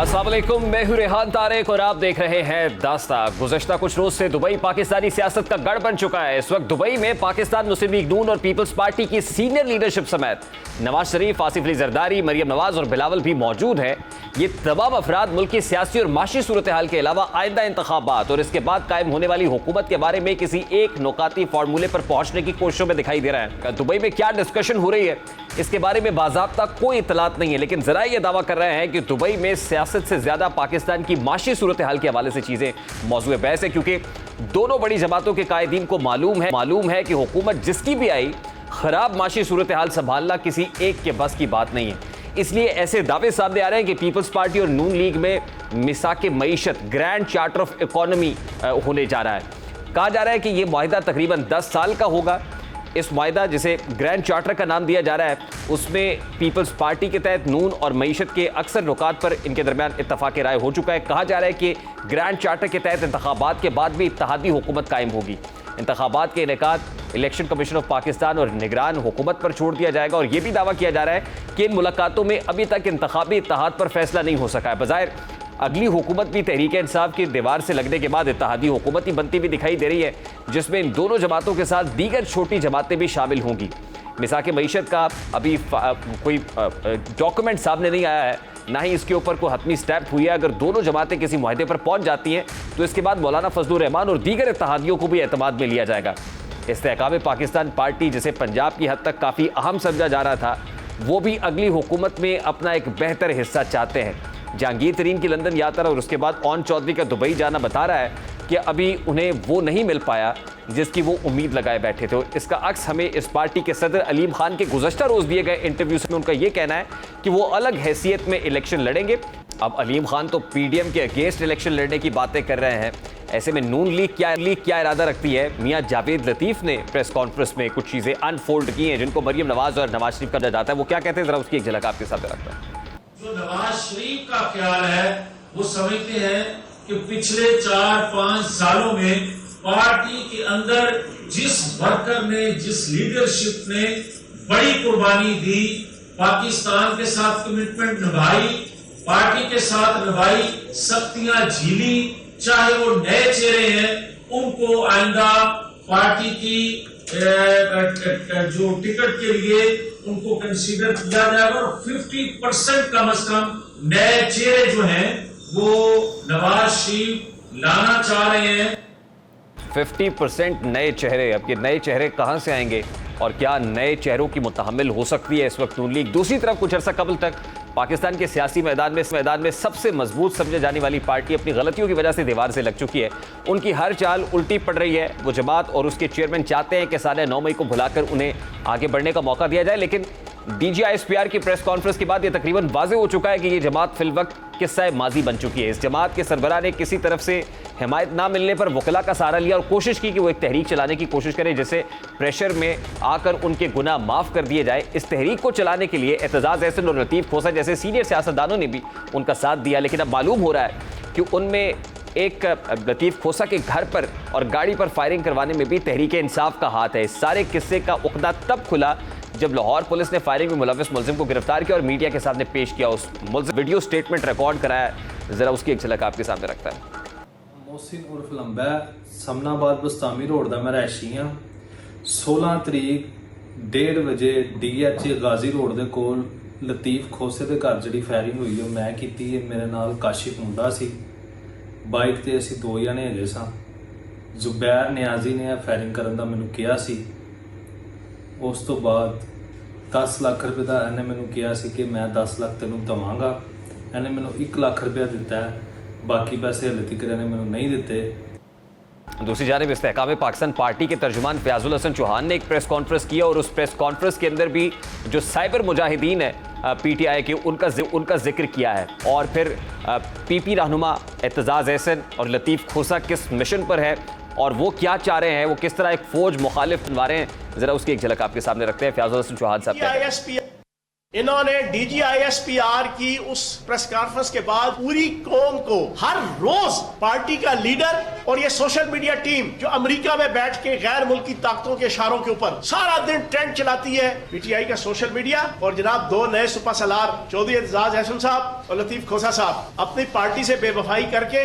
अस्सलाम वालेकुम, मैं हूं रेहान तारिक और आप देख रहे हैं दास्ता। गुज़श्ता कुछ रोज से दुबई पाकिस्तानी सियासत का गढ़ बन चुका है। इस वक्त दुबई में पाकिस्तान मुस्लिम लीग नून और पीपल्स पार्टी की सीनियर लीडरशिप समेत नवाज शरीफ, आसिफ अली जरदारी, मरियम नवाज और बिलावल भी मौजूद हैं। ये तमाम अफराद मुल्क की सियासी और माशी सूरत हाल के अलावा आइंदा इंतखाबात और इसके बाद कायम होने वाली हुकूमत के बारे में किसी एक नुकाती फार्मूले पर पहुंचने की कोशिशों में दिखाई दे रहा है। दुबई में क्या डिस्कशन हो रही है इसके बारे में बाज़ाब्ता कोई इतलात नहीं है, लेकिन जरा ये दावा कर रहे हैं कि दुबई में सियासत से ज्यादा पाकिस्तान की माशी सूरत हाल के हवाले से चीजें मौजूद बहस है, क्योंकि दोनों बड़ी जमातों के कायदीन को मालूम है कि हुकूमत जिसकी भी आई खराब माशी सूरत हाल संभालना किसी एक के बस की बात नहीं है। इसलिए ऐसे दावे सामने आ रहे हैं कि पीपल्स पार्टी और नून लीग में मिसाक मईशत ग्रैंड चार्टर ऑफ इकोनॉमी होने जा रहा है। कहा जा रहा है कि यह मुआहिदा तकरीबन 10 साल का होगा। इस मुआहिदा जिसे ग्रैंड चार्टर का नाम दिया जा रहा है उसमें पीपल्स पार्टी के तहत नून और मईशत के अक्सर नुकात पर इनके दरमियान इत्तफाक राय हो चुका है। कहा जा रहा है कि ग्रैंड चार्टर के तहत इंतखाबात के बाद भी इत्तेहादी हुकूमत कायम होगी। इंतखाबात के इनेकाद इलेक्शन कमीशन ऑफ पाकिस्तान और निगरान हुकूमत पर छोड़ दिया जाएगा और यह भी दावा किया जा रहा है कि इन मुलाकातों में अभी तक इंतखाबी इत्तेहाद पर फैसला नहीं हो सका है। बज़ाहिर अगली हुकूमत भी तहरीक इंसाफ की दीवार से लगने के बाद इत्तेहादी हुकूमत ही बनती भी दिखाई दे रही है, जिसमें इन दोनों जमातों के साथ दीगर छोटी जमातें भी शामिल होंगी। मिसाक मईशत का अभी कोई डॉक्यूमेंट सामने नहीं आया है, ना ही इसके ऊपर कोई हतमी स्टेप हुई है। अगर दोनों जमातें किसी मुआहदे पर पहुंच जाती हैं तो इसके बाद मौलाना फजलुर रहमान और दीगर इत्तेहादियों को भी एतमाद में लिया जाएगा। इस्तेहकाम पाकिस्तान पार्टी, जिसे पंजाब की हद तक काफ़ी अहम समझा जा रहा था, वो भी अगली हुकूमत में अपना एक बेहतर हिस्सा चाहते हैं। जहांगीर तरीन की लंदन यात्रा और उसके बाद ओन चौधरी का दुबई जाना बता रहा है कि अभी उन्हें वो नहीं मिल पाया जिसकी वो उम्मीद लगाए बैठे थे। इसका अक्स हमें इस पार्टी के सदर अलीम खान के गुज़श्ता रोज़ दिए गए इंटरव्यूज में उनका ये कहना है कि वो अलग हैसियत में इलेक्शन लड़ेंगे। अब अलीम खान तो पीडीएम के अगेंस्ट इलेक्शन लड़ने की बातें कर रहे हैं। ऐसे में नून लीग क्या इरादा रखती है? मियां जावेद लतीफ़ ने प्रेस कॉन्फ्रेंस में कुछ चीज़ें अनफोल्ड की हैं जिनको मरियम नवाज और नवाज शरीफ का जाता है। वो क्या कहते हैं, जरा उसकी एक झलक आपके साथ रखता है। जो नवाज शरीफ का ख्याल है वो समझते हैं कि पिछले 4-5 सालों में पार्टी के अंदर जिस वर्कर ने, जिस लीडरशिप ने बड़ी कुर्बानी दी, पाकिस्तान के साथ कमिटमेंट निभाई, पार्टी के साथ निभाई, सख्तियां झीली, चाहे वो नए चेहरे हैं उनको आइंदा पार्टी की जो टिकट के लिए उनको कंसीडर किया जाएगा और 50% कम से कम नए चेहरे जो हैं वो नवाज शरीफ लाना चाह रहे हैं। 50% नए चेहरे। अब ये नए चेहरे कहां से आएंगे और क्या नए चेहरों की मुतहम्मिल हो सकती है इस वक्त नून लीग? दूसरी तरफ कुछ अर्सा कबल तक पाकिस्तान के सियासी मैदान में सबसे मजबूत समझे जाने वाली पार्टी अपनी गलतियों की वजह से दीवार से लग चुकी है। उनकी हर चाल उल्टी पड़ रही है। वो जमात और उसके चेयरमैन चाहते हैं कि साले 9 मई को भुलाकर उन्हें आगे बढ़ने का मौका दिया जाए, लेकिन DGISPR की प्रेस कॉन्फ्रेंस के बाद यह तकरीबन वाज़ेह हो चुका है कि ये जमात फिलवक्त किस्सा माजी बन चुकी है। इस जमात के सरबराह ने किसी तरफ से हिमायत ना मिलने पर वकला का सहारा लिया और कोशिश की कि वो एक तहरीक चलाने की कोशिश करें जिससे प्रेशर में आकर उनके गुनाह माफ़ कर दिए जाए। इस तहरीक को चलाने के लिए एतजाज़ एहसन और लतीफ़ खोसा जैसे सीनियर सियासतदानों ने भी उनका साथ दिया, लेकिन अब मालूम हो रहा है कि उनमें एक लतीफ़ खोसा के घर पर और गाड़ी पर फायरिंग करवाने में भी तहरीक इंसाफ का हाथ है। इस सारे किस्से का उकदा तब खुला जब लाहौर पुलिस ने फायरिंग में मुलविस मुलजिम को गिरफ्तार किया और मीडिया के सामने पेश किया। उस मुलजिम वीडियो स्टेटमेंट रिकॉर्ड कराया, जरा उसकी एक झलक आपके सामने रखता है। मोहसिन उर्फ लंबा समनाबाद बस्तामी रोड का मैं रहायशी हाँ। 16 तरीक 1:30 बजे DH गाजी रोड के कोल लतीफ खोसे के घर जी फायरिंग हुई है मैं की। मेरे नाल काशिफ मुंडा सी, बाइक ते असी 2 जने हजे सा। जुबैर नियाजी ने फायरिंग करने का मैनू कहा सी। उस तो बाद 10 लाख रुपये का इन्हें मैनू कहा सी कि मैं 10 लाख तेनों देवांगा। इन्हें मैनू 1 लाख रुपया दिता है, बाकी पैसे हले तक इन्हें मैनू नहीं दिते। दूसरी जानिब इस्तेहकाम पाकिस्तान पार्टी के तर्जुमान फयाजुल हसन चौहान ने एक प्रेस कॉन्फ्रेंस किया और उस प्रेस कॉन्फ्रेंस के अंदर भी जो साइबर मुजाहिदीन है PTI के उनका जिक्र किया है। और फिर PP रहनुमा एतजाज़ एहसन और लतीफ़ खोसा किस मिशन पर है और वो क्या चाह रहे हैं, वो किस तरह एक फौज मुखालिफ बनवा रहे हैं, जरा उसकी एक झलक आपके सामने रखते हैं। फयाजुल हसन चौहान साहब। इन्होंने DGISPR की उस प्रेस कॉन्फ्रेंस के बाद पूरी कौम को हर रोज पार्टी का लीडर और ये सोशल मीडिया टीम जो अमेरिका में बैठ के गैर मुल्की ताकतों के इशारों के ऊपर सारा दिन ट्रेंड चलाती है, PTI का सोशल मीडिया। और जनाब दो नए सुपा सलार चौधरी एजाज हसन साहब और लतीफ खोसा साहब अपनी पार्टी से बेवफाई करके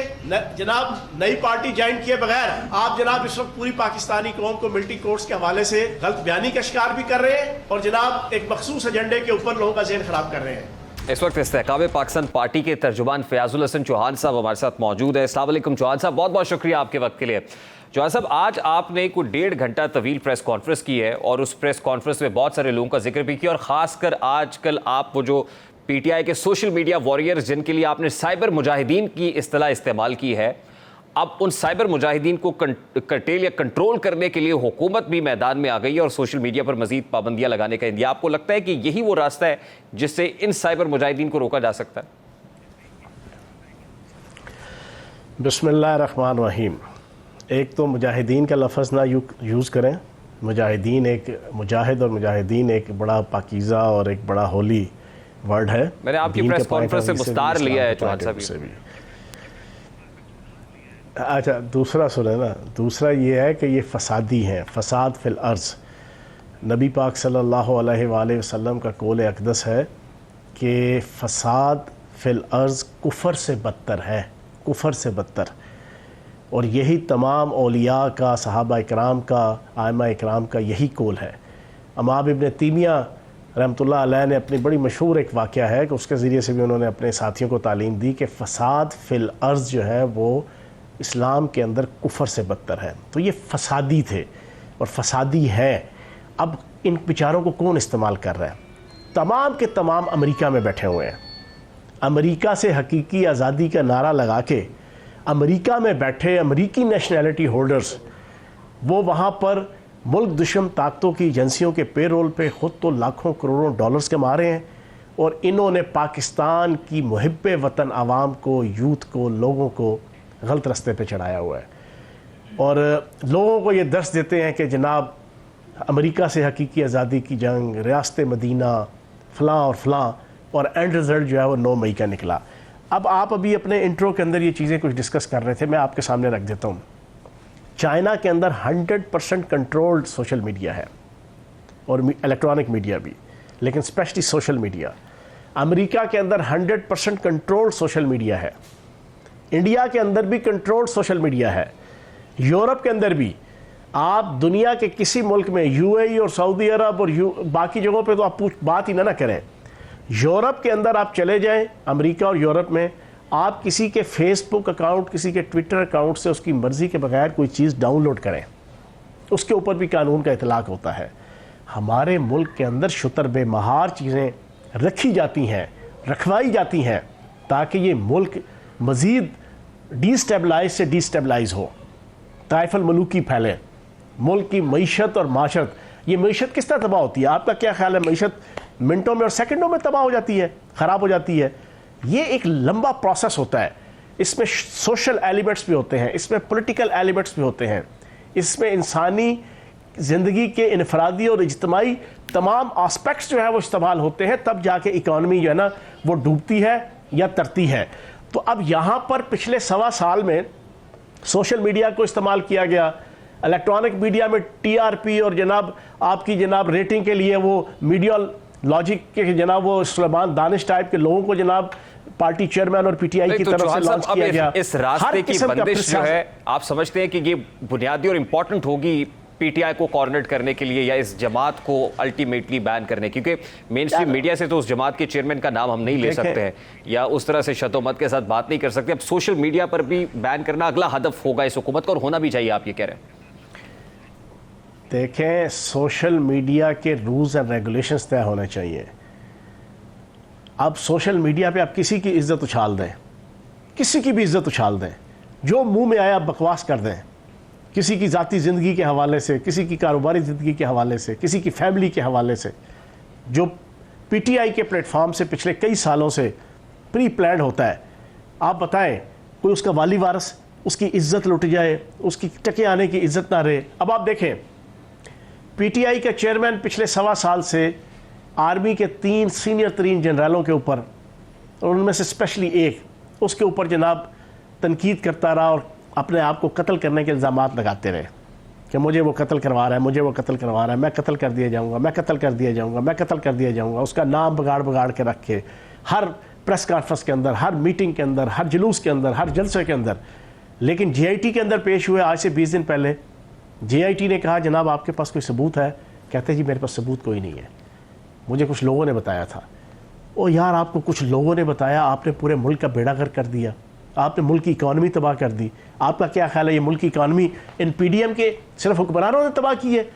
जनाब नई पार्टी ज्वाइन किए बगैर आप जनाब इस वक्त पूरी पाकिस्तानी कौम को मिलिट्री कोर्ट्स के हवाले से गलत बयानी का शिकार भी कर रहे हैं और जनाब एक मखसूस एजेंडे के ऊपर लोगों का ज़हन खराब कर रहे हैं। इस वक्त इस्तेहकाम पाकिस्तान पार्टी के तर्जुमान फयाजुल हसन चौहान साहब हमारे साथ मौजूद है। अस्सलाम वालेकुम चौहान साहब, बहुत बहुत शुक्रिया आपके वक्त के लिए। चौहान साहब, आज आपने कुछ 1.5 घंटा तवील प्रेस कॉन्फ्रेंस की है और उस प्रेस कॉन्फ्रेंस में बहुत सारे लोगों का जिक्र भी किया और ख़ासकर आजकल आप वो जो PTI के सोशल मीडिया वॉरियर्स जिनके लिए आपने साइबर मुजाहिदीन की इस्तिलाह इस्तेमाल की है, अब उन साइबर मुजाहिदीन को कर्टेल या कंट्रोल करने के लिए हुकूमत भी मैदान में आ गई है और सोशल मीडिया पर मजीद पाबंदियां लगाने का इंतजाम। आपको लगता है कि यही वो रास्ता है जिससे इन साइबर मुजाहिदीन को रोका जा सकता है? बिस्मिल्लाहिर्रहमानिर्रहीम। एक तो मुजाहिदीन का लफ्ज़ ना यूज़ करें। मुजाहिदीन एक मुजाहिद और मुजाहिदीन एक बड़ा पाकीज़ा और एक बड़ा होली वर्ड है। मैंने आपकी प्रेस कॉन्फ्रेंस से मुस्तार लिया है चौहान साहब से भी। अच्छा, दूसरा सुने ना, दूसरा ये है कि ये फसादी हैं, फसाद फिल अर्ज़। नबी पाक सल्लल्लाहु अलैहि वसल्लम का कौल अक़दस है कि फसाद फिल अर्ज़ कुफ़र से बदतर है, कुफ़र से बदतर। और यही तमाम औलिया का, सहाबा इकराम का, आइमा इकराम का यही कौल है। अमाब इब्न तीमिया रहमतुल्लाह अलैह ने अपनी बड़ी मशहूर एक वाक़या है कि उसके ज़रिए से भी उन्होंने अपने साथियों को तालीम दी कि फ़साद फिल अर्ज़ जो है वो इस्लाम के अंदर कुफर से बदतर है। तो ये फसादी थे और फसादी है। अब इन बेचारों को कौन इस्तेमाल कर रहा है? तमाम के तमाम अमेरिका में बैठे हुए हैं। अमेरिका से हकीकी आज़ादी का नारा लगा के अमेरिका में बैठे अमेरिकी नेशनैलिटी होल्डर्स वो वहाँ पर मुल्क दुश्मन ताकतों की एजेंसियों के पेरोल पे ख़ुद तो लाखों करोड़ों डॉलर्स कमा रहे हैं और इन्होंने पाकिस्तान की मुहिब्बे वतन आवाम को, यूथ को, लोगों को गलत रास्ते पे चढ़ाया हुआ है और लोगों को ये दर्स देते हैं कि जनाब अमेरिका से हकीकी आज़ादी की जंग, रियासत मदीना, फ़लाँ और फ़लाँ, और एंड रिज़ल्ट जो है वो 9 मई का निकला। अब आप अभी अपने इंट्रो के अंदर ये चीज़ें कुछ डिस्कस कर रहे थे, मैं आपके सामने रख देता हूँ। चाइना के अंदर 100% कंट्रोल्ड सोशल मीडिया है और इलेक्ट्रॉनिक मीडिया भी, लेकिन स्पेशली सोशल मीडिया। अमेरिका के अंदर 100% कंट्रोल्ड सोशल मीडिया है। इंडिया के अंदर भी कंट्रोल्ड सोशल मीडिया है। यूरोप के अंदर भी। आप दुनिया के किसी मुल्क में, UAE और सऊदी अरब और बाकी जगहों पे तो आप बात ही ना करें। यूरोप के अंदर आप चले जाएं, अमेरिका और यूरोप में, आप किसी के फेसबुक अकाउंट, किसी के ट्विटर अकाउंट से उसकी मर्ज़ी के बगैर कोई चीज़ डाउनलोड करें, उसके ऊपर भी कानून का इतलाक होता है। हमारे मुल्क के अंदर शुतर बेमहार चीज़ें रखी जाती हैं, रखवाई जाती हैं ताकि ये मुल्क मज़ीद डिस्टेबलाइज से डिस्टेबलाइज हो, ताइफल मलूकी फैले, मुल्क की मईशत और माशरत। ये मईशत किस तरह तबाह होती है? आपका क्या ख्याल है? मईशत मिनटों में और सेकंडों में तबाह हो जाती है, ख़राब हो जाती है। ये एक लंबा प्रोसेस होता है। इसमें सोशल एलिमेंट्स भी होते हैं, इसमें पॉलिटिकल एलिमेंट्स भी होते हैं, इसमें इंसानी ज़िंदगी के इनफरादी और इज्तिमाई तमाम आस्पेक्ट्स जो है वो इस्तेमाल होते हैं, तब जाके इकॉनमी जो है ना वो डूबती है या तरती है। तो अब यहाँ पर पिछले 1.25 साल में सोशल मीडिया को इस्तेमाल किया गया, इलेक्ट्रॉनिक मीडिया में TRP और जनाब आपकी जनाब रेटिंग के लिए वो मीडिया लॉजिक के जनाब वो सुलेमान दानिश टाइप के लोगों को जनाब पार्टी चेयरमैन और PTI की तरफ से लॉन्च किया गया। इस रास्ते की बंदिश जो है, आप समझते हैं कि ये बुनियादी और इम्पोर्टेंट होगी PTI को कॉर्नर करने के लिए या इस जमात को अल्टीमेटली बैन करने? क्योंकि मेन स्ट्रीम मीडिया से तो उस जमात के चेयरमैन का नाम हम नहीं ले सकते हैं या उस तरह से शतोमत के साथ बात नहीं कर सकते। अब सोशल मीडिया पर भी बैन करना अगला हदफ होगा इस हुकूमत का और होना भी चाहिए, आप ये कह रहे हैं? देखें, सोशल मीडिया के रूल्स एंड रेगुलेशंस तय होने चाहिए। अब सोशल मीडिया पे आप किसी की इज्जत उछाल दें, किसी की भी इज्जत उछाल दें, जो मुंह में आया बकवास कर दें, किसी की ज़ाती ज़िंदगी के हवाले से, किसी की कारोबारी ज़िंदगी के हवाले से, किसी की फैमिली के हवाले से, जो PTI के प्लेटफॉर्म से पिछले कई सालों से प्री प्लान होता है। आप बताएं, कोई उसका वाली वारस, उसकी इज्जत लुट जाए, उसकी टके आने की इज्जत ना रहे। अब आप देखें, PTI का चेयरमैन पिछले 1.25 साल से आर्मी के 3 सीनियर तरीन जनरलों के ऊपर, और उनमें से स्पेशली एक, उसके ऊपर जनाब तनकीद करता रहा और अपने आप को कत्ल करने के इल्ज़ाम लगाते रहे कि मुझे वो कत्ल करवा रहा है, मुझे वो कत्ल करवा रहा है, मैं कत्ल कर दिया जाऊँगा, मैं कत्ल कर दिया जाऊँगा, मैं कत्ल कर दिया जाऊँगा। उसका नाम बिगाड़ के रख के हर प्रेस कॉन्फ्रेंस के अंदर, हर मीटिंग के अंदर, हर जुलूस के अंदर, हर जलसे के अंदर। लेकिन JIT के अंदर पेश हुए आज से 20 दिन पहले, JIT ने कहा जनाब आपके पास कोई सबूत है? कहते जी मेरे पास सबूत कोई नहीं है, मुझे कुछ लोगों ने बताया था। ओ यार, आपको कुछ लोगों ने बताया, आपने पूरे मुल्क का बेड़ा गर्क कर दिया, आपने मुल्क की इकॉनमी तबाह कर दी। आपका क्या ख्याल है ये मुल्क की इकॉनमी इन PDM के सिर्फ हुक्मरानों ने तबाह की है?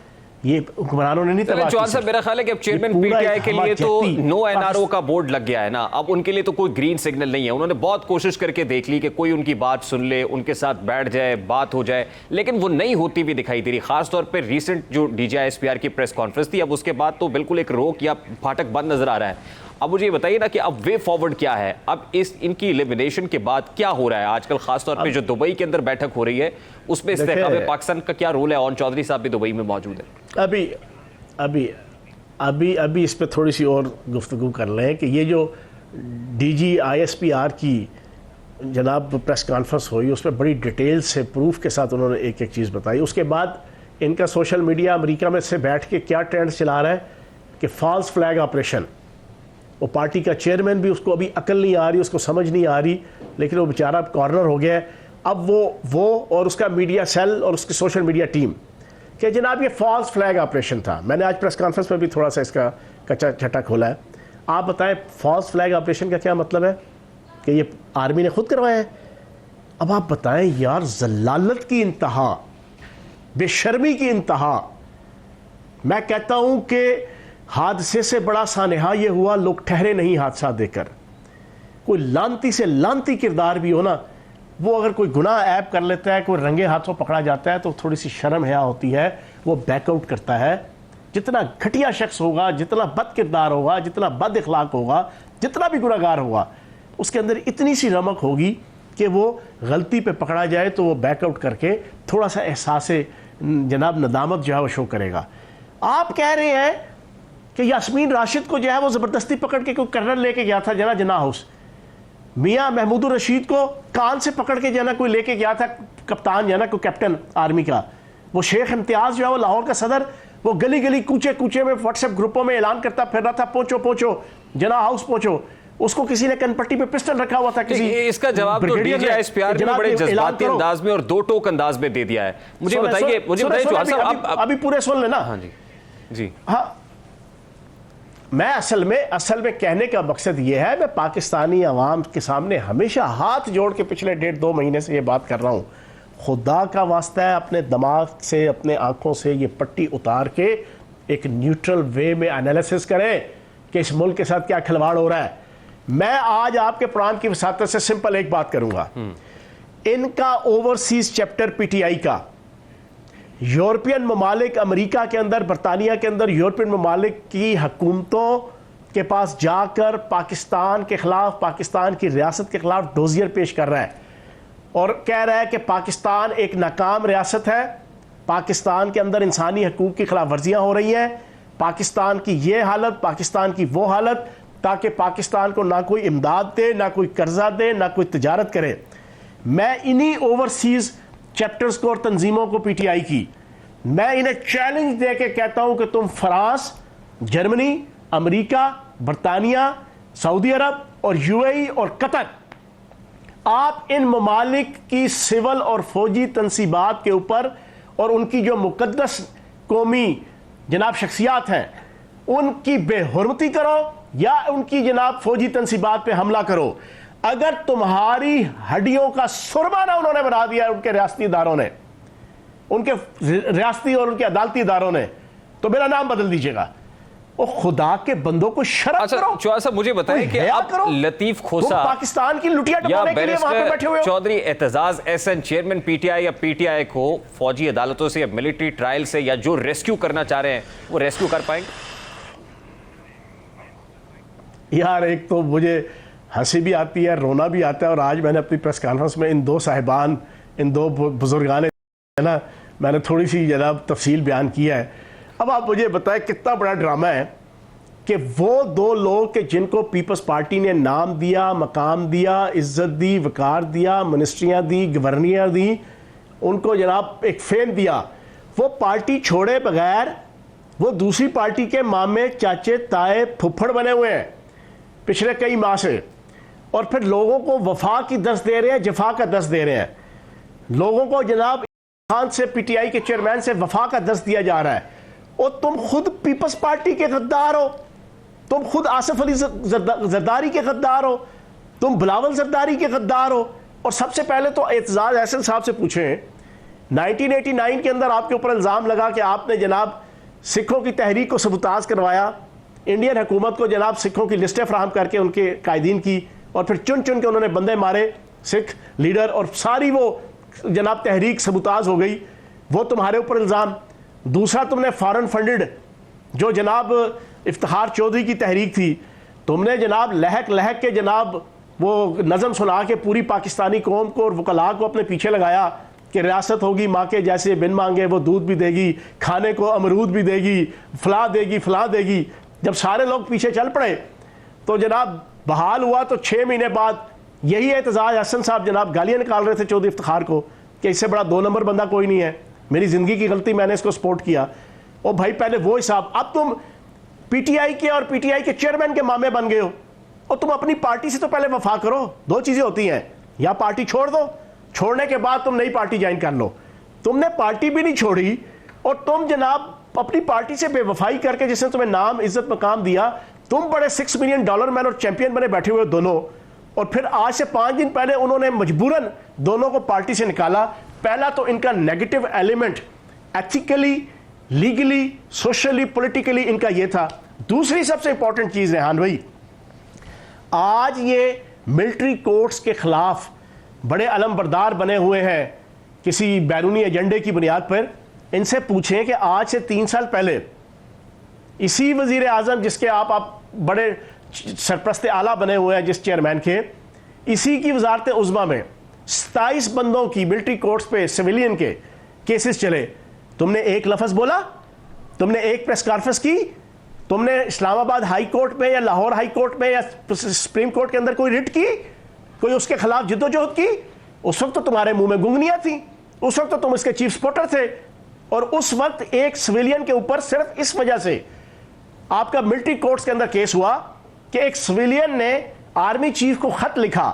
ये हुक्मरानों ने नहीं तबाह चौहान की। साहब, मेरा ख्याल है कि अब चेयरमैन PTI के लिए तो नो NRO का बोर्ड लग गया है ना, अब उनके लिए तो कोई ग्रीन सिग्नल नहीं है। उन्होंने बहुत कोशिश करके देख ली कि कोई उनकी बात सुन ले, उनके साथ बैठ जाए, बात हो जाए, लेकिन वो नहीं होती भी दिखाई दे रही। खासतौर पर रिसेंट जो DGI SPR की प्रेस कॉन्फ्रेंस थी, अब उसके बाद तो बिल्कुल एक रोक या फाटक बंद नजर आ रहा है। अब मुझे ये बताइए ना कि अब वे फॉरवर्ड क्या है, अब इनकी एलिमिनेशन के बाद क्या हो रहा है आजकल, खासतौर पे जो दुबई के अंदर बैठक हो रही है उसमें इस्तेकाम पाकिस्तान का क्या रोल है? ऑन चौधरी साहब भी दुबई में मौजूद है। अभी इस पे थोड़ी सी और गुफ्तगू कर लें कि ये जो DGI-SPR की जनाब प्रेस कॉन्फ्रेंस हुई, उसमें बड़ी डिटेल से प्रूफ के साथ उन्होंने एक एक चीज़ बताई। उसके बाद इनका सोशल मीडिया अमेरिका में से बैठ के क्या ट्रेंड चला रहा है कि फॉल्स फ्लैग ऑपरेशन। वो पार्टी का चेयरमैन भी, उसको अभी अकल नहीं आ रही, उसको समझ नहीं आ रही, लेकिन वो बेचारा कॉर्नर हो गया है। अब वो और उसका मीडिया सेल और उसकी सोशल मीडिया टीम कि जनाब ये फॉल्स फ्लैग ऑपरेशन था। मैंने आज प्रेस कॉन्फ्रेंस में भी थोड़ा सा इसका कच्चा छटा खोला है। आप बताएं फॉल्स फ्लैग ऑपरेशन का क्या मतलब है? कि ये आर्मी ने खुद करवाया है? अब आप बताएं यार, जलालत की इंतहा, बेशर्मी की इंतहा। मैं कहता हूं कि हादसे से बड़ा सानेहा ये हुआ, लोग ठहरे नहीं हादसा देकर। कोई लांती से लांती किरदार भी हो ना, वो अगर कोई गुनाह ऐप कर लेता है, कोई रंगे हाथों पकड़ा जाता है, तो थोड़ी सी शर्म हया होती है, वो बैकआउट करता है। जितना घटिया शख्स होगा, जितना बद किरदार होगा, जितना बद इखलाक होगा, जितना भी गुनहगार होगा, उसके अंदर इतनी सी रमक होगी कि वो गलती पे पकड़ा जाए तो वो बैकआउट करके थोड़ा सा एहसास जनाब नदामत जो है वो शो करेगा। आप कह रहे हैं कि यास्मीन राशिद को जो है वो ज़बरदस्ती पकड़ के कोई कर्नल लेके गया था जना हाउस। मियाँ महमूद रशीद को कान से पकड़ के जना कोई लेके गया था, कप्तान जना कोई कैप्टन आर्मी का। वो शेख इम्तियाज़ जो है वो लाहौर का सदर, वो गली गली कूचे कूचे में व्हाट्सएप ग्रुपों में ऐलान करता फिर रहा था, पहुंचो पहुंचो जना हाउस पहुंचो। उसको किसी ने कनपट्टी पे पिस्टल रखा हुआ था किसी। इसका जवाब तो DGI SPR ने बड़े जज्बाती अंदाज में और दो टोक अंदाज में दे दिया है। मुझे बताइए चौहान साहब, अभी पूरे सुन लेना। हाँ जी। हाँ, मैं असल में कहने का मकसद यह है, मैं पाकिस्तानी अवाम के सामने हमेशा हाथ जोड़ के पिछले 1.5-2 महीने से ये बात कर रहा हूँ, खुदा का वास्ता है अपने दिमाग से, अपने आंखों से ये पट्टी उतार के एक न्यूट्रल वे में एनालिसिस करें कि इस मुल्क के साथ क्या खिलवाड़ हो रहा है। मैं आज आपके प्रोग्राम की वसातत से सिंपल एक बात करूंगा, इनका ओवरसीज चैप्टर PTI का यूरोपियन ममालिक, अमेरिका के अंदर, बरतानिया के अंदर यूरोपियन ममालिक की हुकूमतों के पास जाकर पाकिस्तान के खिलाफ, पाकिस्तान की रियासत के खिलाफ डोजियर पेश कर रहा है और कह रहा है कि पाकिस्तान एक नाकाम रियासत है, पाकिस्तान के अंदर इंसानी हकूक़ की खिलाफ वर्जियाँ हो रही हैं, पाकिस्तान की ये हालत, पाकिस्तान की वो हालत, ताकि पाकिस्तान को ना कोई इमदाद दे, ना कोई कर्जा दे, ना कोई तिजारत करे। मैं इन्हीं ओवरसीज चैप्टर्स को और तंजीमों को PTI की, मैं इन्हें चैलेंज दे के कहता हूं कि तुम फ्रांस, जर्मनी, अमेरिका, बरतानिया, सऊदी अरब और UAE और कतर, आप इन ममालिक की सिविल और फौजी तनसीबात के ऊपर और उनकी जो मुकद्दस कौमी जनाब शख्सियात हैं उनकी बेहुरमती करो या उनकी जनाब फौजी तनसीबात पे हमला करो। अगर तुम्हारी हड्डियों का सुरमा ना उन्होंने बना दिया उनके रियासती इदारों ने, उनके रियासती और उनके अदालती इदारों ने, तो मेरा नाम बदल दीजिएगा। ओ खुदा के बंदों को शर्म करो। चौहान साहब मुझे बताएं कि अब लतीफ खोसा पाकिस्तान की लुटिया टपाने के लिए वहां पे बैठे हुए हो। चौधरी एतजाज एहसन चेयरमैन PTI या PTI को फौजी अदालतों से या मिलिट्री ट्रायल से या जो रेस्क्यू करना चाह रहे हैं वो रेस्क्यू कर पाएंगे? यार एक तो मुझे हंसी भी आती है, रोना भी आता है, और आज मैंने अपनी प्रेस कॉन्फ्रेंस में इन दो साहिबान, इन दो बुजुर्गान है ना, मैंने थोड़ी सी जनाब तफसील बयान किया है। अब आप मुझे बताएं कितना बड़ा ड्रामा है कि वो दो लोग कि जिनको पीपल्स पार्टी ने नाम दिया, मकाम दिया, इज्जत दी, वकार दिया, मिनिस्ट्रियां दी, गवर्नियां दी, उनको जनाब एक फेम दिया, वो पार्टी छोड़े बगैर वो दूसरी पार्टी के मामे, चाचे, ताए, फुफ्फड़ बने हुए हैं पिछले कई माह से, और फिर लोगों को वफा की दस दे रहे हैं, जफा का दस दे रहे हैं। लोगों को जनाब खान से, पीटीआई के चेयरमैन से वफा का दस दिया जा रहा है, और तुम खुद पीपल्स पार्टी के गद्दार हो, तुम खुद आसिफ अली जरदारी के गद्दार हो, तुम बिलावल जरदारी के गद्दार हो। और सबसे पहले तो एतजाज अहसन साहब से पूछें, 1989 के अंदर आपके ऊपर इल्ज़ाम लगा कि आपने जनाब सिखों की तहरीक को सबूताज करवाया, इंडियन हुकूमत को जनाब सिखों की लिस्टें फराहम करके उनके कायदीन की, और फिर चुन चुन के उन्होंने बंदे मारे सिख लीडर, और सारी वो जनाब तहरीक सबूताज हो गई। वो तुम्हारे ऊपर इल्ज़ाम। दूसरा, तुमने फॉरेन फंडेड जो जनाब इफ्तिखार चौधरी की तहरीक थी, तुमने जनाब लहक लहक के जनाब वो नज़म सुना के पूरी पाकिस्तानी कौम को और वकला को अपने पीछे लगाया कि रियासत होगी माँ के जैसे, बिन मांगे वो दूध भी देगी, खाने को अमरूद भी देगी, फला देगी फला देगी। जब सारे लोग पीछे चल पड़े तो जनाब बहाल हुआ, तो 6 महीने बाद यही एतजाज हसन साहब जनाब गालियाँ निकाल रहे थे चौधरी इफ्तिखार को कि इससे बड़ा 2 नंबर बंदा कोई नहीं है, मेरी ज़िंदगी की गलती, मैंने इसको सपोर्ट किया। और भाई पहले वो हिसाब, अब तुम पीटीआई के और पीटीआई के चेयरमैन के मामे बन गए हो, और तुम अपनी पार्टी से तो पहले वफा करो। 2 चीज़ें होती हैं, या पार्टी छोड़ दो, छोड़ने के बाद तुम नई पार्टी ज्वाइन कर लो। तुमने पार्टी भी नहीं छोड़ी, और तुम जनाब अपनी पार्टी से बेवफाई करके, जिसने तुम्हें नाम, इज्जत, मकाम दिया, तुम बड़े $6 मिलियन मैन और चैंपियन बने बैठे हुए दोनों, और फिर आज से 5 दिन पहले उन्होंने मजबूरन दोनों को पार्टी से निकाला। पहला तो इनका negative element ethically, legally, socially, politically इनका ये था। दूसरी सबसे इंपॉर्टेंट चीज़, रेहान भाई, आज ये मिलिट्री कोर्ट्स के खिलाफ बड़े अलमबरदार बने हुए हैं किसी बैरूनी एजेंडे की बुनियाद पर। इनसे पूछें कि आज से 3 साल पहले इसी वजीर आज़म जिसके आप बड़े सरप्रस्त आला बने हुए हैं, जिस चेयरमैन के, इसी की वजारत उज़्मा में 27 बंदों की मिलिट्री कोर्ट्स पे सिविलियन के केसेस चले। तुमने एक लफ्ज़ बोला? तुमने एक प्रेस कॉन्फ्रेंस की? तुमने इस्लामाबाद हाई कोर्ट में या लाहौर हाई कोर्ट में या सुप्रीम कोर्ट के अंदर कोई रिट की, कोई उसके खिलाफ जिद्दोजहद की? उस वक्त तो तुम्हारे मुंह में गुंगनियां थी, उस वक्त तो तुम इसके चीफ सपोर्टर थे, और उस वक्त एक सिविलियन के ऊपर सिर्फ इस वजह से आपका मिलिट्री कोर्ट्स के अंदर केस हुआ कि एक सिविलियन ने आर्मी चीफ को खत लिखा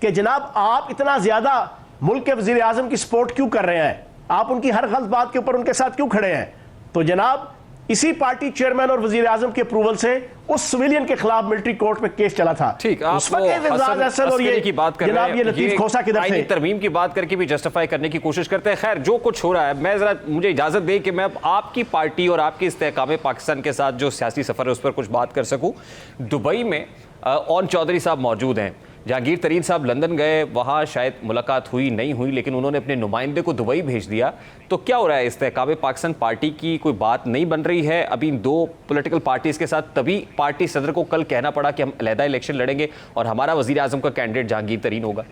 कि जनाब आप इतना ज्यादा मुल्क के वजीर आजम की सपोर्ट क्यों कर रहे हैं, आप उनकी हर गलत बात के ऊपर उनके साथ क्यों खड़े हैं। तो जनाब इसी पार्टी चेयरमैन और वजीर आजम के अप्रूवल से उस सिविलियन के खिलाफ मिलिट्री कोर्ट में केस चला था। ठीक, आप हसन की बात कर रहे हैं, ये लतीफ खोसा किधर से तरमीम की बात करके भी जस्टिफाई करने की कोशिश करते हैं। खैर, जो कुछ हो रहा है, मैं जरा मुझे इजाजत दें कि मैं आपकी पार्टी और आपके इस्तेहकाम पाकिस्तान के साथ जो सियासी सफर है उस पर कुछ बात कर सकूं। दुबई में ओन चौधरी साहब मौजूद हैं, जहांगीर तरीन साहब लंदन गए, वहाँ शायद मुलाकात हुई नहीं हुई, लेकिन उन्होंने अपने नुमाइंदे को दुबई भेज दिया। तो क्या हो रहा है, इस्तेहकाम पाकिस्तान पार्टी की कोई बात नहीं बन रही है अभी इन 2 पॉलिटिकल पार्टीज के साथ? तभी पार्टी सदर को कल कहना पड़ा कि हम अलहदा इलेक्शन लड़ेंगे और हमारा वजीर आजम का कैंडिडेट जहांगीर तरीन होगा।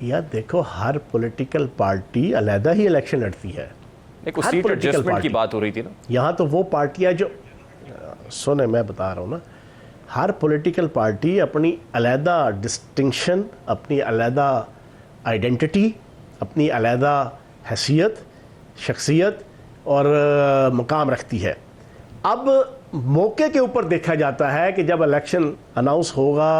यार देखो, हर पॉलिटिकल पार्टी अलहदा ही इलेक्शन लड़ती है। एक सीट एडजस्टमेंट की बात हो रही थी ना, यहाँ तो वो पार्टियाँ जो सुने, मैं बता रहा हूँ ना, हर पॉलिटिकल पार्टी अपनी अलहदा डिस्टिंक्शन, अपनी अलहदा आइडेंटिटी, अपनी अलहदा हैसियत, शख्सियत और मकाम रखती है। अब मौके के ऊपर देखा जाता है कि जब इलेक्शन अनाउंस होगा,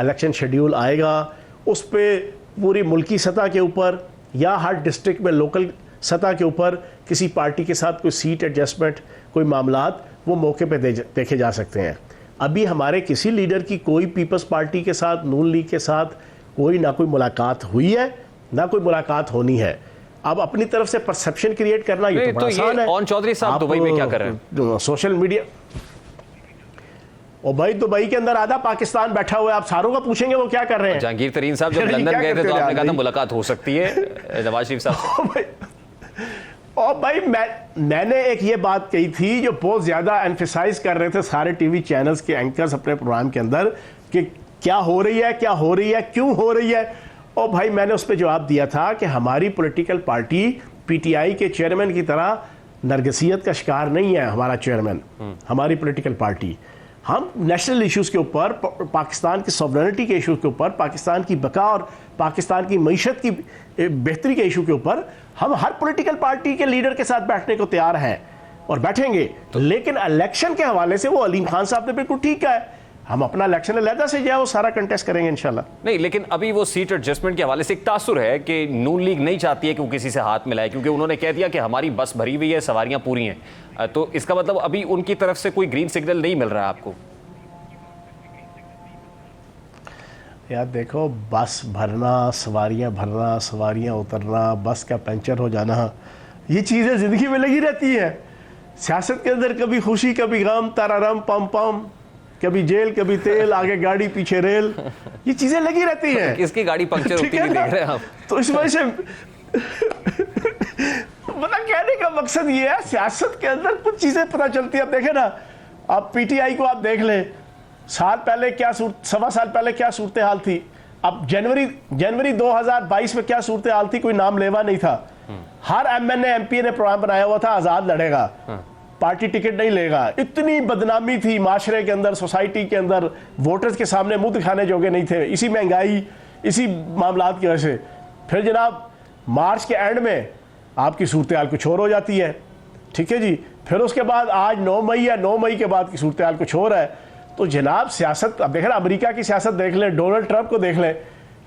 इलेक्शन शेड्यूल आएगा, उस पर पूरी मुल्की सतह के ऊपर या हर डिस्ट्रिक्ट में लोकल सतह के ऊपर किसी पार्टी के साथ कोई सीट एडजस्टमेंट, कोई मामलात वो मौके पे देखे जा सकते हैं। अभी हमारे किसी लीडर की कोई पीपल्स पार्टी के साथ, नून लीग के साथ कोई ना कोई मुलाकात हुई है, ना कोई मुलाकात होनी है। अब अपनी तरफ से परसेप्शन क्रिएट करना ये तो बड़ा आसान है। ओन चौधरी साहब दुबई में क्या कर रहे हैं? सोशल मीडिया, और भाई दुबई के अंदर आधा पाकिस्तान बैठा हुआ है, आप सारों का पूछेंगे वो क्या कर रहे हैं। जहांगीर तरीन साहब जब लंदन गए थे तो आपने कहा था मुलाकात हो सकती है नवाज शरीफ साहब से। और भाई मैंने एक ये बात कही थी जो बहुत ज़्यादा एम्फेसाइज कर रहे थे सारे टीवी चैनल्स के एंकर्स अपने प्रोग्राम के अंदर कि क्या हो रही है, क्या हो रही है, क्यों हो रही है। और भाई मैंने उस पर जवाब दिया था कि हमारी पॉलिटिकल पार्टी पीटीआई के चेयरमैन की तरह नरगसियत का शिकार नहीं है हमारा चेयरमैन, हमारी पॉलिटिकल पार्टी। हम नेशनल इश्यूज़ के ऊपर, पाकिस्तान की सॉवरेनिटी के इशू के ऊपर, पाकिस्तान की बका और पाकिस्तान की मईशत की बेहतरी के इशू के ऊपर हम हर पॉलिटिकल पार्टी के लीडर के साथ बैठने को तैयार हैं और बैठेंगे। लेकिन इलेक्शन के हवाले से वो अलीम खान साहब ने बिल्कुल ठीक है, हम अपना इलेक्शन अलहदा से जो है वो सारा कंटेस्ट करेंगे इंशाल्लाह। नहीं, लेकिन अभी वो सीट एडजस्टमेंट के हवाले से एक तासुर है कि नून लीग नहीं चाहती है कि वो किसी से हाथ मिलाए, क्योंकि उन्होंने कह दिया कि हमारी बस भरी हुई है, सवारियां पूरी हैं। तो इसका मतलब अभी उनकी तरफ से कोई ग्रीन सिग्नल नहीं मिल रहा है आपको? यार देखो, बस भरना, सवारियां भरना, सवारियां उतरना, बस का पंचर हो जाना, ये चीज़ें ज़िंदगी में लगी रहती हैं। सियासत के अंदर कभी खुशी, कभी गम, तारारम पम पम, कभी जेल, कभी तेल, आगे गाड़ी पीछे रेल, ये चीज़ें लगी रहती हैं। किसकी गाड़ी पंक्चर होती है देख रहे हैं आप? तो इस वजह से मतलब कहने का मकसद ये है, सियासत के अंदर कुछ चीज़ें पता चलती है। अब देखें ना, आप पीटीआई को आप देख लें, सवा साल पहले क्या सूरत हाल थी, अब जनवरी 2022 में क्या सूरत हाल थी, कोई नाम लेवा नहीं था। हर एमएनए एमपी ने प्रोग्राम बनाया हुआ था आज़ाद लड़ेगा, पार्टी टिकट नहीं लेगा। इतनी बदनामी थी माशरे के अंदर, सोसाइटी के अंदर, वोटर्स के सामने मुंह दिखाने जोगे नहीं थे, इसी महंगाई, इसी मामलात की वजह से। फिर जनाब मार्च के एंड में आपकी सूरत हाल कुछ और हो जाती है, ठीक है जी। फिर उसके बाद आज 9 मई है, 9 मई के बाद की सूरत हाल कुछ और है। तो जनाब सियासत, अब देखें ना, अमेरिका की सियासत देख लें, डोनाल्ड ट्रंप को देख लें।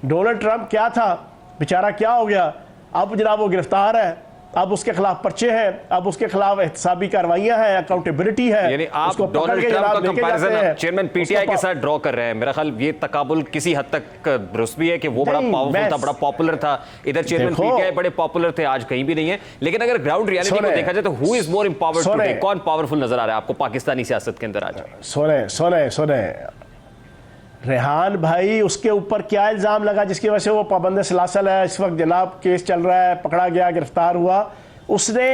डोनाल्ड ट्रंप क्या था, बेचारा क्या हो गया, अब जनाब वो गिरफ्तार है, अब उसके खिलाफ पर्चे हैं, अब उसके खिलाफ एहतसाबी कार्रवाइयां हैं, अकाउंटेबिलिटी है। यानी आप डोनाल्ड ट्रंप का कंपैरिजन चेयरमैन पीटीआई के साथ ड्रॉ कर रहे हैं। मेरा ख्याल ये तकाबुल किसी हद तक दुरुस्त भी है कि वो बड़ा पावरफुल था, बड़ा पॉपुलर था, इधर चेयरमैन पीटीआई बड़े पॉपुलर थे, आज कहीं भी नहीं है। लेकिन अगर ग्राउंड रियलिटी को देखा जाए तो who is more empowered today, कौन पावरफुल नजर आ रहा है आपको पाकिस्तानी सियासत के अंदर आज? सुने रेहान भाई, उसके ऊपर क्या इल्ज़ाम लगा जिसकी वजह से वो पाबंद सलासल है, इस वक्त जनाब केस चल रहा है, पकड़ा गया, गिरफ्तार हुआ। उसने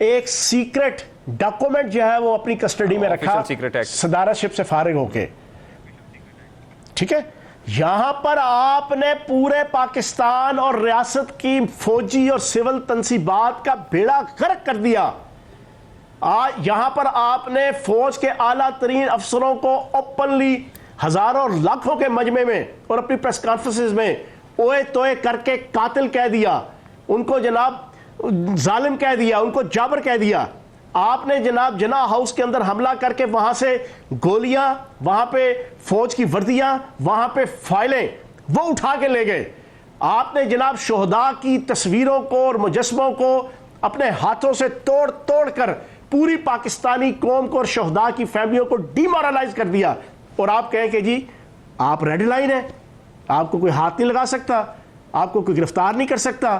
एक सीक्रेट डॉक्यूमेंट जो है वो अपनी कस्टडी में रखा, सदारतशिप से फारिग होके, ठीक है। यहां पर आपने पूरे पाकिस्तान और रियासत की फौजी और सिविल तंसीबात का बेड़ा गर्क कर दिया। यहां पर आपने फौज के आला तरीन अफसरों को ओपनली हजारों और लाखों के मजमे में और अपनी प्रेस कॉन्फ्रेंसेस में ओए तोए करके कातिल कह दिया, उनको जनाब जालिम कह दिया, उनको जाबर कह दिया। आपने जनाब जना हाउस के अंदर हमला करके वहां से गोलियां, वहां पे फौज की वर्दियां, वहां पे फाइलें वो उठा के ले गए। आपने जनाब शोहदा की तस्वीरों को और मुजस्मों को अपने हाथों से तोड़ तोड़ कर पूरी पाकिस्तानी कौम को और शोहदा की फैमिलियों को डिमोरलाइज कर दिया। और आप कहें कि जी आप रेड लाइन है, आपको कोई हाथ नहीं लगा सकता, आपको कोई गिरफ्तार नहीं कर सकता,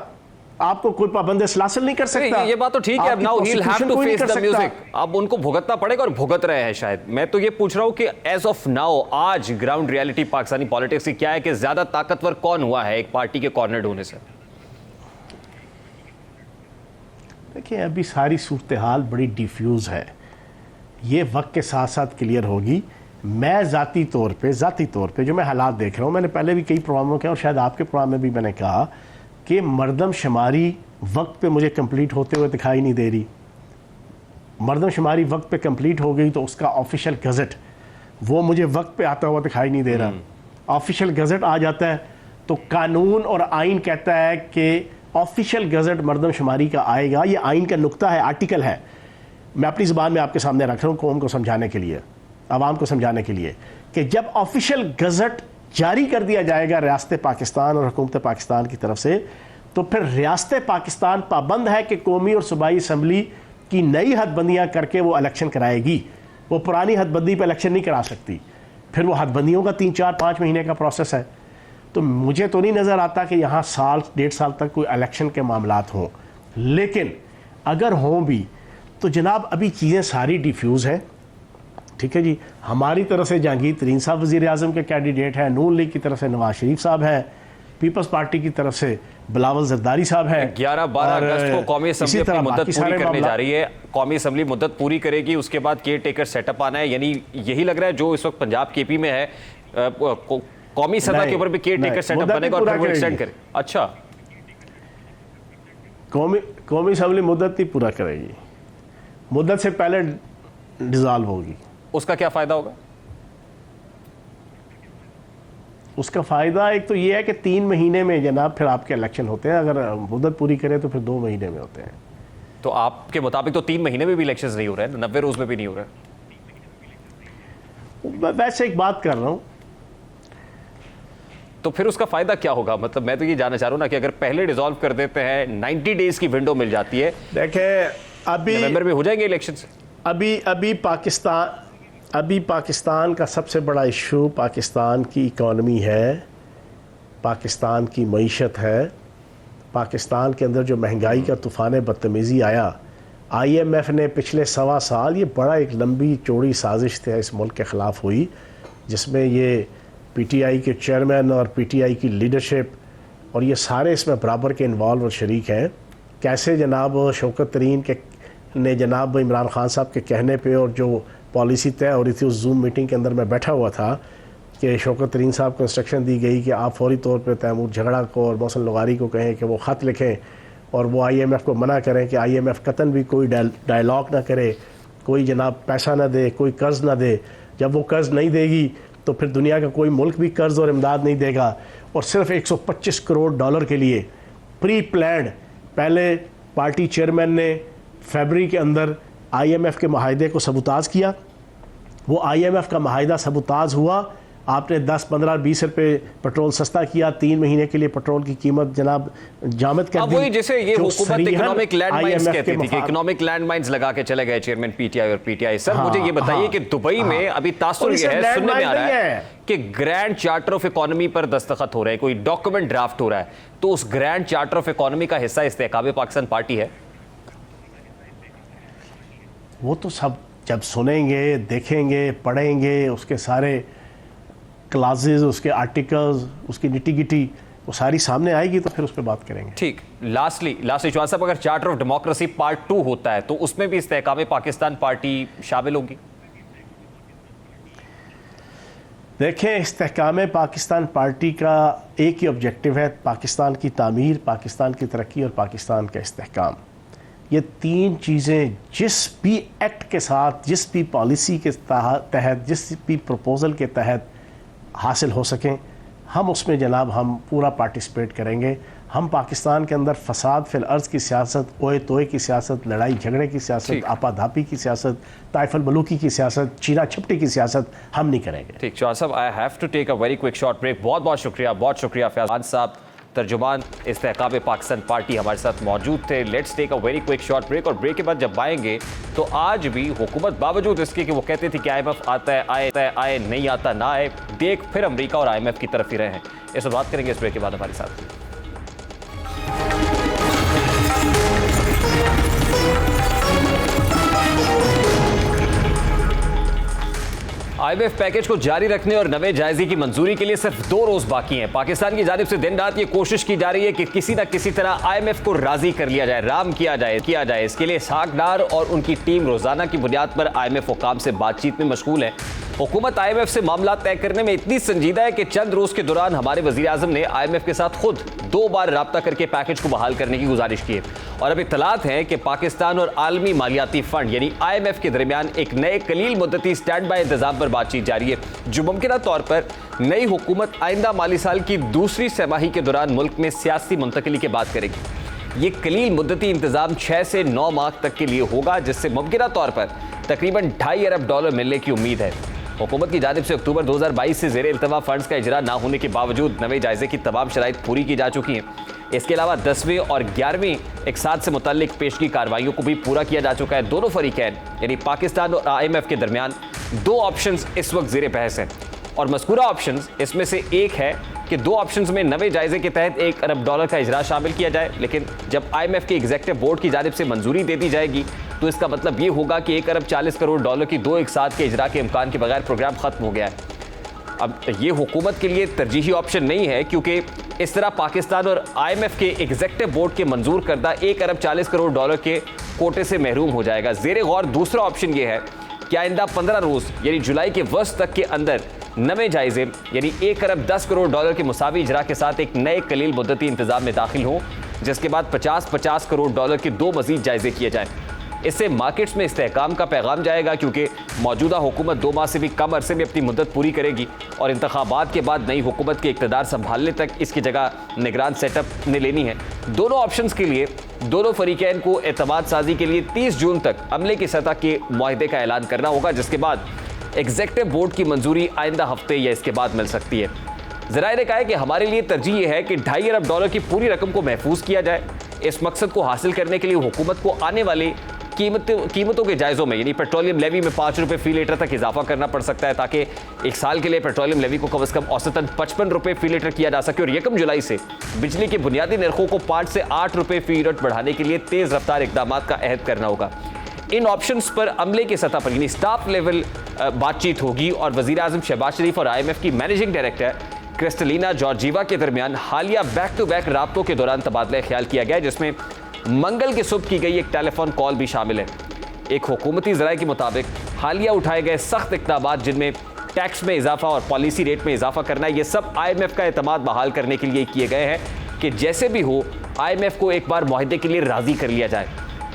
आपको कोई पाबंद सलासल नहीं कर सकता। ये बात तो ठीक है, अब now he will have to face the music, अब उनको भुगतना पड़ेगा और भुगत रहे हैं शायद। मैं तो ये पूछ रहा हूं कि एज ऑफ नाउ आज ग्राउंड रियलिटी पाकिस्तानी पॉलिटिक्स की क्या है कि ज्यादा ताकतवर कौन हुआ है एक पार्टी के कॉर्नर्ड होने से? देखिए, अभी सारी सूरत हाल बड़ी डिफ्यूज है, ये वक्त के साथ साथ क्लियर होगी। मैं ज़ाती तौर पे जो मैं हालात देख रहा हूँ, मैंने पहले भी कई प्रोग्रामों के और शायद आपके प्रोग्राम में भी मैंने कहा कि मरदमशुमारी वक्त पे मुझे कंप्लीट होते हुए दिखाई नहीं दे रही। मरदमशुमारी वक्त पे कंप्लीट हो गई तो उसका ऑफिशियल गज़ट वो मुझे वक्त पे आता हुआ दिखाई नहीं दे रहा। ऑफिशियल गज़ट आ जाता है तो कानून और आइन कहता है कि ऑफिशियल गज़ट मरदमशुमारी का आएगा। ये आइन का नुक्ता है, आर्टिकल है। मैं अपनी ज़बान में आपके सामने रख रहा हूँ कौम को समझाने के लिए, आवाम को समझाने के लिए, कि जब ऑफिशियल गज़ट जारी कर दिया जाएगा रियासत पाकिस्तान और हुकूमत पाकिस्तान की तरफ से, तो फिर रियासत पाकिस्तान पाबंद है कि कौमी और सूबाई असम्बली की नई हदबंदियाँ करके वो इलेक्शन कराएगी। वो पुरानी हदबंदी पर इलेक्शन नहीं करा सकती। फिर वो हदबंदियों का 3, 4, 5 महीने का प्रोसेस है। तो मुझे तो नहीं नज़र आता कि यहाँ साल 1.5 साल तक कोई इलेक्शन के मामलात हों। लेकिन अगर हों भी तो जनाब अभी चीज़ें सारी डिफ्यूज़ हैं, ठीक है जी। हमारी तरफ से जहांगीर तरीन साहब वज़ीर आज़म के कैंडिडेट हैं, नून लीग की तरफ से नवाज शरीफ साहब हैं, पीपल्स पार्टी की तरफ से बिलावल जरदारी साहब हैं। 11-12 अगस्त को कौमी असम्बली अपनी मुद्दत पूरी करने जा रही है। कौमी असम्बली मुद्दत पूरी करेगी, उसके बाद केयर टेकर सेटअप आना है। यानी यही लग रहा है जो इस वक्त पंजाब केपी में है, कौमी सतह के ऊपर भी केयर टेकर सेटअप बनेगा और फिर वो एक्सटेंड करे। अच्छा, कौमी असम्बली मुद्दत ही पूरा करेगी। मुद्दत से पहले डिज़ोल्व होगी। उसका क्या फ़ायदा होगा? उसका फ़ायदा एक तो ये है कि 3 महीने में जनाब फिर आपके इलेक्शन होते हैं, अगर मुद्दत पूरी करें तो फिर 2 महीने में होते हैं। तो आपके मुताबिक तो 3 महीने में भी इलेक्शंस नहीं हो रहे हैं, 90 रोज में भी नहीं हो रहे। मैं वैसे एक बात कर रहा हूँ, तो फिर उसका फायदा क्या होगा? मतलब मैं तो ये जानना चाह रहा हूँ ना कि अगर पहले डिसॉल्व कर देते हैं, 90 डेज की विंडो मिल जाती है, देखें अभी नवंबर में हो जाएंगे इलेक्शंस। अभी पाकिस्तान का सबसे बड़ा इशू पाकिस्तान की इकॉनमी है, पाकिस्तान की मईशत है, पाकिस्तान के अंदर जो महंगाई का तूफ़ान बदतमीज़ी आया। IMF ने पिछले 1.25 साल, ये बड़ा एक लंबी चौड़ी साजिश थी इस मुल्क के ख़िलाफ़ हुई, जिसमें ये PTI के चेयरमैन और PTI की लीडरशिप और ये सारे इसमें बराबर के इन्वॉल्व और शरीक हैं। कैसे जनाब शौकत तरीन के ने जनाब इमरान खान साहब के कहने पे और जो पॉलिसी तय हो रही थी उस जूम मीटिंग के अंदर मैं बैठा हुआ था कि शौकत तरीन साहब को इंस्ट्रक्शन दी गई कि आप फौरी तौर पे तैमूर झगड़ा को और मोहसिन लगारी को कहें कि वो ख़त लिखें और वो IMF को मना करें कि IMF कतन भी कोई डायलॉग ना करे, कोई जनाब पैसा ना दे, कोई कर्ज़ ना दे। जब वो कर्ज़ नहीं देगी तो फिर दुनिया का कोई मुल्क भी कर्ज़ और इमदाद नहीं देगा। और सिर्फ $125 करोड़ के लिए प्री प्लान्ड पहले पार्टी चेयरमैन ने फरवरी के अंदर IMF के माहिदे को सबूताज किया। वो IMF का माहिदा सबूताज हुआ, आपने 10, 15, 20 रुपये पेट्रोल सस्ता किया, 3 महीने के लिए पेट्रोल की कीमत जनाब जामद कर दी। वही जैसे ये जो हुकूमत सरीहन इकोनॉमिक लैंडमाइंस IMF कहती के थी कि इकोनॉमिक लैंडमाइंस लगा के चले गए चेयरमैन PTI और PTI। सर हाँ, मुझे ये बताइए हाँ, कि दुबई में अभी तासुर और ये इसे है, सुनने में आ रहा लैंडमाइन है कि ग्रैंड चार्टर ऑफ इकोनॉमी पर दस्तखत हो रहे हैं, कोई डॉक्यूमेंट ड्राफ्ट हो रहा है, तो उस ग्रैंड चार्टर ऑफ इकोनॉमी का हिस्सा इस्तेहकाम पाकिस्तान पार्टी है। वो तो सब जब सुनेंगे, देखेंगे, पढ़ेंगे, उसके सारे क्लासेस, उसके आर्टिकल्स, उसकी निटी-गिटी वो सारी सामने आएगी तो फिर उस पर बात करेंगे। ठीक, लास्टली चौहान साहब, अगर चार्टर ऑफ डेमोक्रेसी पार्ट 2 होता है तो उसमें भी इस्तेहकाम पाकिस्तान पार्टी शामिल होगी? देखें, इस्तेहकाम पाकिस्तान पार्टी का एक ही ऑब्जेक्टिव है, पाकिस्तान की तामीर, पाकिस्तान की तरक्की और पाकिस्तान का इस्तेहकाम। ये 3 चीज़ें जिस भी एक्ट के साथ, जिस भी पॉलिसी के तहत, जिस भी प्रपोज़ल के तहत हासिल हो सकें, हम उसमें जनाब हम पूरा पार्टिसिपेट करेंगे। हम पाकिस्तान के अंदर फसाद फिल अर्ज़ की सियासत, ओए तोए की सियासत, लड़ाई झगड़े की सियासत, आपाधापी की सियासत, ताइफल बलूकी की सियासत, चीना छपटी की सियासत हम नहीं करेंगे। ठीक, चौहान साहब, I have to take a very quick short break. बहुत बहुत शुक्रिया फैज़ान साहब, तर्जुमान इस्तेहकाम पाकिस्तान पार्टी हमारे साथ मौजूद थे। Let's take a very quick short break, और ब्रेक के बाद जब आएंगे तो आज भी हुकूमत बावजूद इसके कि वो कहते थे कि IMF आता है आए, नहीं आता ना आए, देख फिर अमेरिका और IMF की तरफ ही रहे हैं। इस पर बात करेंगे इस ब्रेक के बाद हमारे साथ। IMF पैकेज को जारी रखने और नए जायजे की मंजूरी के लिए सिर्फ 2 रोज बाकी हैं। पाकिस्तान की जानिब से दिन रात ये कोशिश की जा रही है कि किसी न किसी तरह IMF को राजी कर लिया जाए, राम किया जाए। इसके लिए इसहाक डार और उनकी टीम रोजाना की बुनियाद पर IMF हुकाम से बातचीत में मशगूल है। हुकूमत IMF से मामला तय करने में इतनी संजीदा है कि चंद रोज के दौरान हमारे वजीर आजम ने IMF के साथ खुद 2 बार राब्ता करके पैकेज को बहाल करने की गुजारिश की है। और अब इत्तलात हैं कि पाकिस्तान और आलमी मालियाती फंड यानी IMF के दरमियान एक नए कलील मुद्दती स्टैंड बाय इंतजाम पर बातचीत जारी है, जो मुमकिन तौर पर नई हुकूमत आइंदा माली साल की दूसरी छमाही के दौरान मुल्क में सियासी मुंतकली की बात करेगी। ये कलील मुद्दती इंतजाम 6 से 9 माह तक के लिए होगा, जिससे मुमकिन तौर पर तकरीबन $2.5 अरब मिलने की उम्मीद है। हुकूमत की जानिब से अक्टूबर 2022 से ज़ेरे इल्तवा फंड्स का इजरा ना होने के बावजूद नवे जायजे की तमाम शराइत पूरी की जा चुकी हैं। इसके अलावा 10वें और 11वें इक़साद से मुतल्लिक पेशगी कार्रवाइयों को भी पूरा किया जा चुका है। दोनों फरीकैन यानी पाकिस्तान और IMF के दरमियान 2 ऑप्शंस इस वक्त ज़ेरे बहस हैं, और मज़कूरा ऑप्शंस इसमें से एक है कि 2 ऑप्शंस में नवे जायजे के तहत $1 अरब का इजरा शामिल किया जाए, लेकिन जब IMF के एग्जीक्यूटिव बोर्ड की जानिब से मंजूरी दे दी जाएगी तो इसका मतलब ये होगा कि $1.40 अरब की 2 इक़साद के इजरा के इम्कान के बगैर प्रोग्राम खत्म हो गया है। अब ये हुकूमत के लिए तरजीही ऑप्शन नहीं है, क्योंकि इस तरह पाकिस्तान और IMF के एग्जीक्यूटिव बोर्ड के मंजूर करदा $1.40 अरब के कोटे से महरूम हो जाएगा। ज़ेरे गौर दूसरा ऑप्शन ये है कि आइंदा 15 रोज़ यानी जुलाई के वस्त तक के अंदर नवे जायजे यानी $1.10 अरब के मुसावी इजरा के साथ एक नए कलील मुद्दती इंतजाम में दाखिल हों, जिसके बाद $50 करोड़ के 2 मजीद जायजे किए जाएं। इससे मार्केट्स में इस्तेहकाम का पैगाम जाएगा, क्योंकि मौजूदा हुकूमत 2 माह से भी कम अरसे में अपनी मुद्दत पूरी करेगी और इंतखाबात के बाद नई हुकूमत के इक़्तिदार संभालने तक इसकी जगह निगरान सेटअप ने लेनी है। दोनों ऑप्शंस के लिए दोनों फरीकैन को एतमाद साजी के लिए 30 जून तक अमले की सतह के मुआहदे का ऐलान करना होगा, जिसके बाद एग्जीक्यूटिव बोर्ड की मंजूरी आइंदा हफ्ते या इसके बाद मिल सकती है। ज़राए ने कहा है कि हमारे लिए तरजीह यह है कि $2.5 अरब की पूरी रकम को महफूज किया जाए। इस मकसद को हासिल करने के लिए हुकूमत को आने वाले कीमतों के जायज़ों में यानी पेट्रोलियम लेवी में 5 रुपये फी लीटर तक इजाफा करना पड़ सकता है, ताकि एक साल के लिए पेट्रोलियम लेवी को कम से कम औसतन 55 रुपये फी लीटर किया जा सके और 1 जुलाई से बिजली के बुनियादी नरखों को 5 से 8 रुपये फी यूनिट बढ़ाने के लिए तेज़ रफ्तार इकदाम का अहद करना होगा। इन ऑप्शंस पर अमले की सतह पर यानी स्टाफ लेवल बातचीत होगी और वज़ीर आज़म शहबाज शरीफ और IMF की मैनेजिंग डायरेक्टर क्रिस्टलिना जॉर्जीवा के दरमियान हालिया बैक टू बैक राब्तों के दौरान तबादला ख्याल किया गया, जिसमें मंगल की सुबह की गई एक टेलीफोन कॉल भी शामिल है। एक हुकूमती ज़राए के मुताबिक हालिया उठाए गए सख्त इक़दामात, जिनमें टैक्स में इजाफा और पॉलिसी रेट में इजाफा करना है, ये सब IMF का एतमाद बहाल करने के लिए किए गए हैं कि जैसे भी हो IMF को एक बार मुआहदे के लिए राज़ी कर लिया जाए।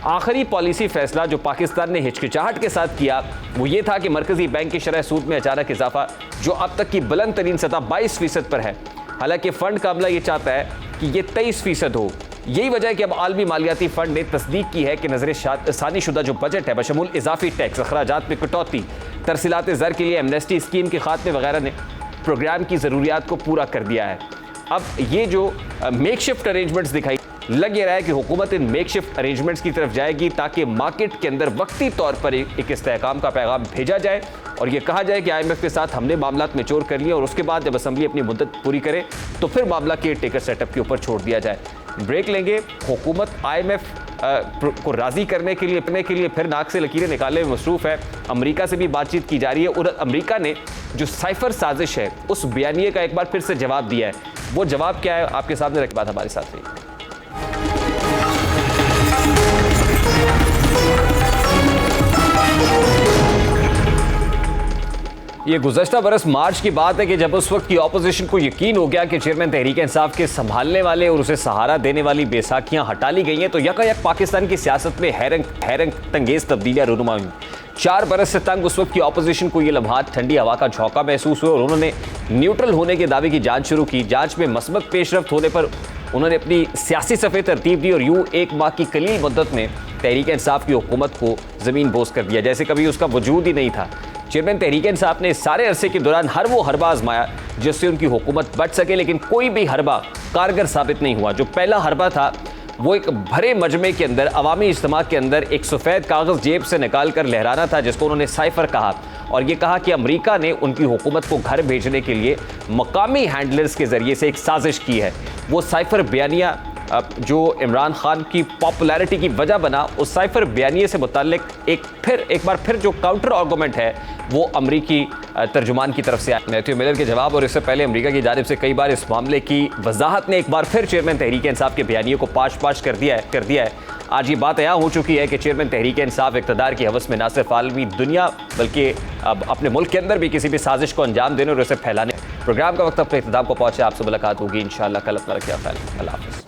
आखिरी पॉलिसी फैसला जो पाकिस्तान ने हिचकिचाहट के साथ किया वो ये था कि मरकज़ी बैंक की शरह सूद में अचानक इजाफा, जो अब तक की बुलंद तरीन सतह 22% पर है। हालांकि फ़ंड का अमला ये चाहता है कि ये 23% हो। यही वजह है कि अब आलमी मालियाती फ़ंड ने तस्दीक की है कि नज़र शुदा जो बजट है बशमूल इजाफी टैक्स, अखराजात में कटौती, तरसीलात ज़र के लिए एमनेस्टी स्कीम के खात्मे वगैरह ने प्रोग्राम की ज़रूरियात को पूरा कर दिया है। अब ये जो मेकशिफ्ट अरेंजमेंट्स दिखाई, लग ये रहा है कि हुकूमत इन मेकशिफ्ट अरेंजमेंट्स की तरफ जाएगी ताकि मार्केट के अंदर वक्ती तौर पर एक इस्तेहकाम का पैगाम भेजा जाए और ये कहा जाए कि IMF के साथ हमने मामलात मैच्योर कर लिए और उसके बाद जब असम्बली अपनी मुद्दत पूरी करे तो फिर मामला केयर टेकर सेटअप के ऊपर छोड़ दिया जाए। ब्रेक लेंगे। हुकूमत IMF को राज़ी करने के लिए फिर नाक से लकीरें निकालने में मसरूफ़ है। अमेरिका से भी बातचीत की जा रही है और अमेरिका ने जो साइफर साजिश है उस बयानिए का एक बार फिर से जवाब दिया है। वो जवाब क्या है आपके सामने रख बात हमारे साथ रही। ये गुज़श्ता बरस मार्च की बात है कि जब उस वक्त की ऑपोजिशन को यकीन हो गया कि चेयरमैन तहरीक इंसाफ के संभालने वाले और उसे सहारा देने वाली बेसाखियां हटा ली गई हैं, तो यकायक पाकिस्तान की सियासत में हैरत तंगेज़ तब्दीलियां रूनुमा हुई। 4 बरस से तंग उस वक्त की ऑपोजिशन को ये लम्हात ठंडी हवा का झोंका महसूस हुआ और उन्होंने न्यूट्रल होने के दावे की जाँच शुरू की। जाँच में मसबत पेशरफ्त होने पर उन्होंने अपनी सियासी सफ़े तरतीब दी और यूँ 1 माह की कलील मुद्दत में तहरीक इंसाफ की हुकूमत को ज़मीन बोस कर दिया, जैसे कभी उसका वजूद ही नहीं था। चेयरमैन तहरीक इंसाफ ने सारे अरसे के दौरान हर वो हरबा आजमाया जिससे उनकी हुकूमत बच सके, लेकिन कोई भी हरबा कारगर साबित नहीं हुआ। जो पहला हरबा था वो एक भरे मजमे के अंदर अवामी इज्तिमा के अंदर एक सफ़ेद कागज़ जेब से निकाल कर लहराना था, जिसको उन्होंने साइफर कहा और ये कहा कि अमेरिका ने उनकी हुकूमत को घर भेजने के लिए मकामी हैंडलर्स के ज़रिए से एक साजिश की है। वो साइफर बयानिया जो इमरान खान की पॉपुलैरिटी की वजह बना, उस साइफर बयानिए से मुताल्लिक एक बार फिर जो काउंटर आर्गूमेंट है वो अमरीकी तर्जुमान की तरफ से आया। मैथ्यू मिलर के जवाब और इससे पहले अमेरिका की जानिब से कई बार इस मामले की वजाहत ने एक बार फिर चेयरमैन तहरीक इंसाफ के बयानिए को पाश कर दिया है। आज ये बात यहाँ हो चुकी है कि चेयरमैन तहरीक इंसाफ इक़्तिदार की हवस में न सिर्फ आलमी दुनिया बल्कि अब अपने मुल्क के अंदर भी किसी भी साजिश को अंजाम देने और उसे फैलाने। प्रोग्राम का वक्त अपने इख्तिताम को पहुँचे। आपसे मुलाकात होगी इंशाअल्लाह कल। अपना रखिए ख्याल। अल्लाह हाफ़िज़।